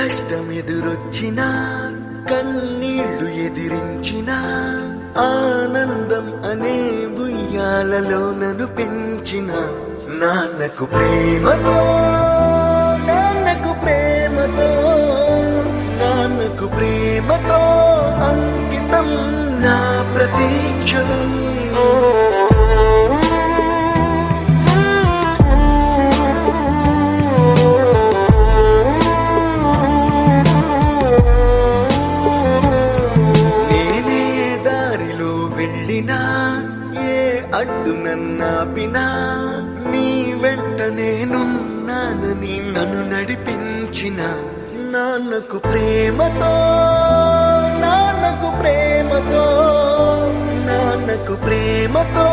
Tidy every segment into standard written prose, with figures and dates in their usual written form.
కష్టమెదురొచ్చినా కన్నీళ్లు ఎదిరించినా ఆనందం అనే ఉయ్యాలలో నన్ను పెంచిన నాన్నకు ప్రేమతో నాన్నకు ప్రేమతో నాన్నకు ప్రేమతో అంకితం నా ప్రతీక్షణం. అడ్డు నన్నాపినా నీ వెంట నేనున్నానని నన్ను నడిపించిన నాన్నకు ప్రేమతో నాన్నకు ప్రేమతో నాన్నకు ప్రేమతో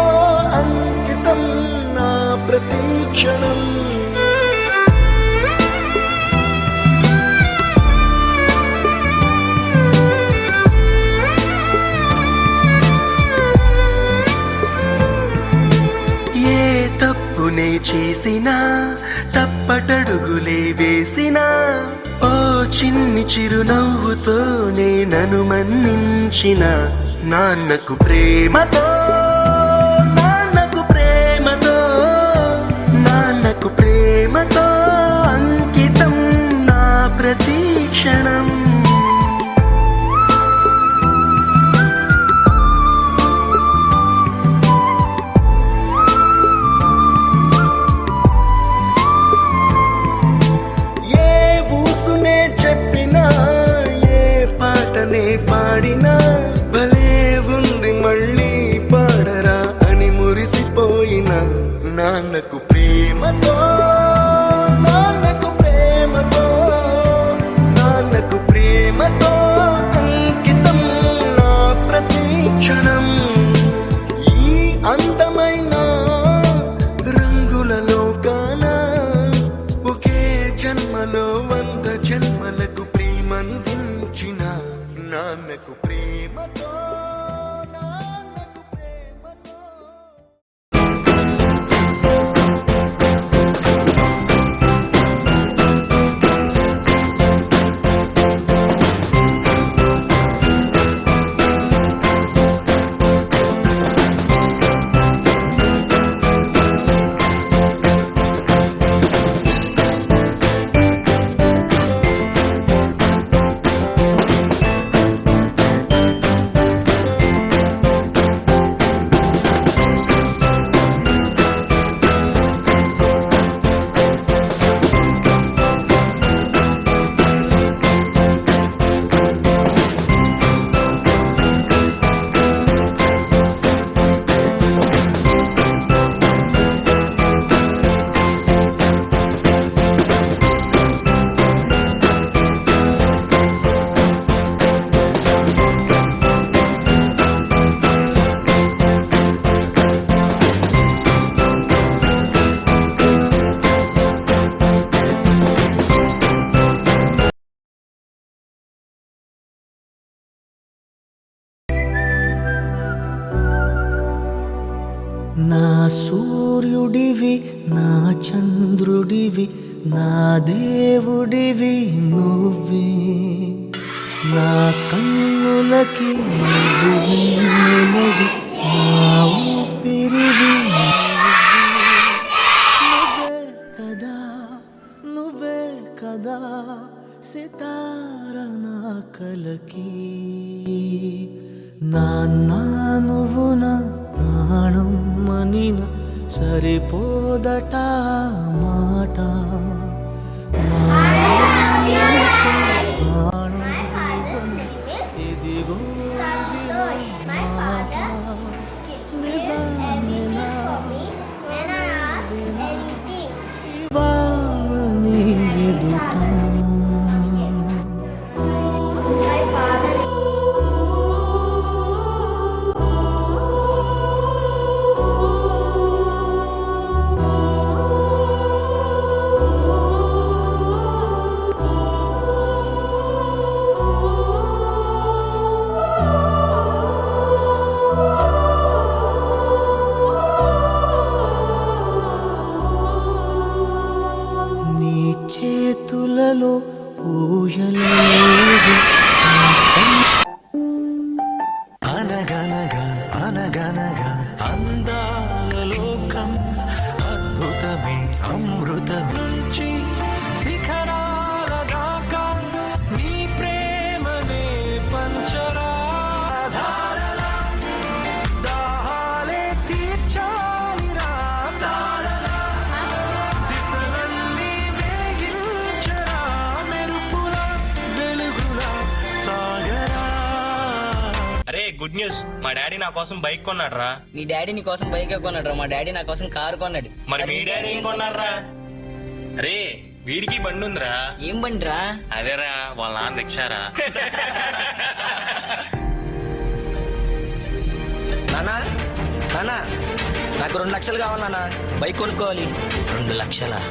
అంకితం నా ప్రతీక్షణం. తప్పునే చేసినా తప్పటడుగులే వేసినా ఓ చిన్ని చిరునవ్వుతోనే నన్ను మన్నించిన నాన్నకు ప్రేమతో నాన్నకు ప్రేమతో నాన్నకు ప్రేమతో అంకితం నా ప్రతీక్షణం. పాడినా భలే ఉంది మళ్ళీ పాడరా అని మురిసిపోయిన నాన్నకు ప్రేమతో నాన్నకు ప్రేమతో నాన్నకు ప్రేమతో అంకితం నా ప్రతీక్షణం. ఈ అందమైన రంగుల లోకాన ఒకే జన్మలో 100 జన్మలకు ప్రేమందించిన నాన్నకు ప్రేమతో నాన్నకు ప్రేమతో. నా సూర్యుడివి నా చంద్రుడివి నా దేవుడివి నువ్వే నా కన్నులకి వెన్నెలవి నా ఊపిరివి నువ్వే కదా సితార నా కలకి నాన్న నువ్వు నా ప్రాణం మనిన సరిపోదట మాట ఇదిగో మాట నిజానిలా ఇవాళ నీ ఎదుట ఎంత నుంచి శిఖరాల దాకా నీ ప్రేమనే పంచరా ధారలా దాహాలే తీర్చాలిరా ధారలా దిశలన్నీ వెలిగించరా మెరుపుల వెలుగుల సాగరా. అరే గుడ్ న్యూస్, మా డాడీ నా కోసం బైక్ కొన్నాడు రా. మీ డాడీ నీ కోసం బైక్ కొన్నాడు రా, మా డాడీ నా కోసం కారు కొన్నాడు. మరి మీ డాడీ ఏం కొన్నారా? అరే వీడికి బండి ఉందిరా. ఏం బండి రా? అదేరా వాళ్ళ నాన్న రిక్షారా. నానా నానా నాకు 2 లక్షలు కావాలి నాన్న, బైక్ కొనుక్కోవాలి. 2 లక్షలా?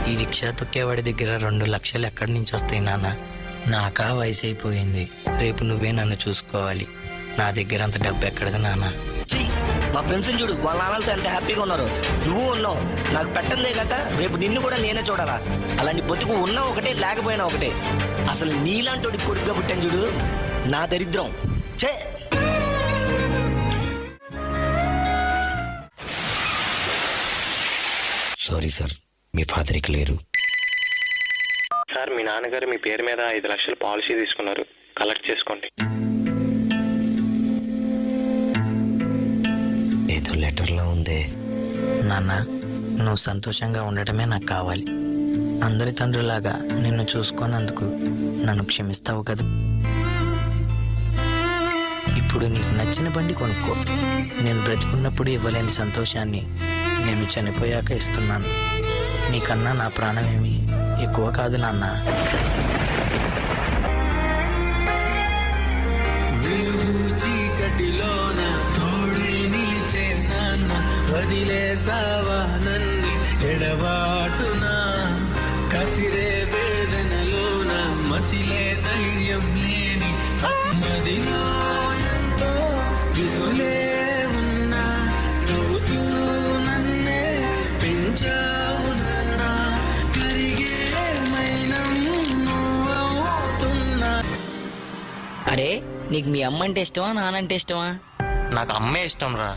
ఈ రిక్షా తొక్కేవాడి దగ్గర 2 లక్షలు ఎక్కడి నుంచి వస్తాయి నాన్న? నాకా వయసు అయిపోయింది, రేపు నువ్వే నన్ను చూసుకోవాలి. నా దగ్గర అంత డబ్బు ఎక్కడది నాన్న? మా ఫ్రెండ్స్ చూడు, వాళ్ళ నాన్నలతో ఎంత హ్యాపీగా ఉన్నారు. నువ్వు ఉన్నావు, నాకు పెట్టందే కాక రేపు నిన్ను కూడా నేనే చూడాలా. అలాంటి బతుకు ఉన్నా ఒకటే, లేకపోయినా ఒకటే. అసలు నీలాంటి కొడుకుగా పుట్టాను చూడు, నా దరిద్రం చే. సారీ సార్, మీ ఫాదర్ ఇక లేరు. సార్ మీ నాన్నగారు మీ పేరు మీద 5 లక్షలు పాలసీ తీసుకున్నారు, కలెక్ట్ చేసుకోండి. ఏదో లెటర్లో ఉందే. నాన్న, నువ్వు సంతోషంగా ఉండటమే నాకు కావాలి. అందరి తండ్రులాగా నిన్ను చూసుకున్నందుకు నన్ను క్షమిస్తావు కదా. ఇప్పుడు నీకు నచ్చిన బండి కొనుక్కో. నేను బ్రతికున్నప్పుడు ఇవ్వలేని సంతోషాన్ని నేను చనిపోయాక ఇస్తున్నాను. నీకన్నా నా ప్రాణమేమి ఎక్కువ కాదు నాన్న. చీకటిలోన తోడి నిలిచే నాన్న, వదిలేసావా నన్ని ఎడబాటునా? కసిరే వేదనలోన మసిలే ధైర్యం లేని మదిలో ఎంతో విలులే ఉన్నా, నవ్వుతూ నన్నే పెంచావు నాన్న. కరిగే మైనం నువ్వవుతున్నా. అరే నీకు మీ అమ్మ అంటే ఇష్టమా, నానంటే ఇష్టమా? నాకు అమ్మే ఇష్టం రా.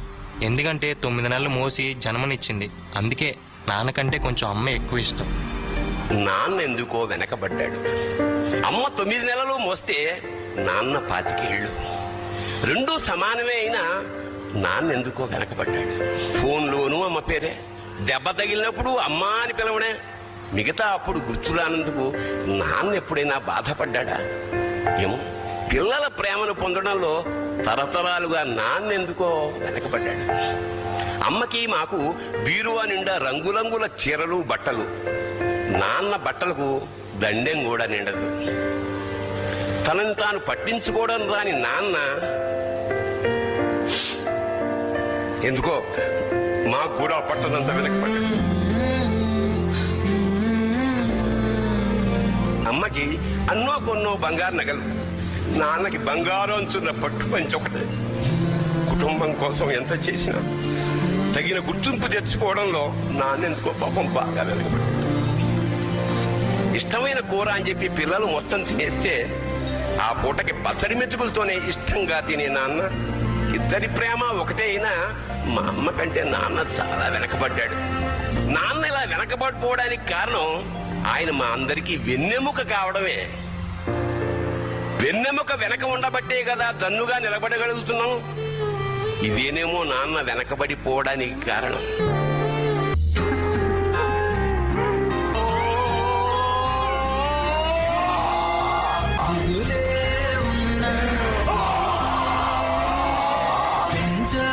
ఎందుకంటే 9 నెలలు మోసి జన్మనిచ్చింది. అందుకే నాన్నకంటే కొంచెం అమ్మే ఎక్కువ ఇష్టం. నాన్న ఎందుకో వెనకబడ్డాడు. అమ్మ 9 నెలలు మోస్తే నాన్న 25 ఏళ్ళు. రెండూ సమానమే అయినా నాన్న ఎందుకో వెనకబడ్డాడు. ఫోన్లోనూ అమ్మ పేరే, దెబ్బ తగిలినప్పుడు అమ్మా అని పిలవడే. మిగతా అప్పుడు గుర్తురానందుకు నాన్న ఎప్పుడైనా బాధపడ్డా? ఏమో, పిల్లల ప్రేమను పొందడంలో తరతరాలుగా నాన్నెందుకో వెనకబడ్డాడు. అమ్మకి మాకు బీరువా నిండా రంగురంగుల చీరలు బట్టలు. నాన్న బట్టలకు దండెం కూడా నిండదు. తనని తాను పట్టించుకోవడం రాని నాన్న ఎందుకో మాకు కూడా పట్టనంత వెనకబడ్డాడు. అమ్మకి అన్నో కొన్నో బంగారు నగలు, నాన్నకి బంగారం అంచున్న పట్టు పంచి ఒకటే. కుటుంబం కోసం ఎంత చేసినా తగిన గుర్తింపు తెచ్చుకోవడంలో నాన్నెందుకో పాపం బాగా వెనకబడ్డాడు. ఇష్టమైన కూర అని చెప్పి పిల్లలు మొత్తం తినేస్తే ఆ పూటకి పచ్చడి మెతుకులతోనే ఇష్టంగా తినే నాన్న. ఇద్దరి ప్రేమ ఒకటే అయినా మా అమ్మ కంటే నాన్న చాలా వెనకబడ్డాడు. నాన్న ఇలా వెనకబడిపోవడానికి కారణం ఆయన మా అందరికీ వెన్నెముక కావడమే. వెన్నెముక వెనక ఉండబట్టే కదా దన్నుగా నిలబడగలుగుతున్నాం. ఇదేనేమో నాన్న వెనకబడిపోవడానికి కారణం. దిగులే ఉన్నా పెంచా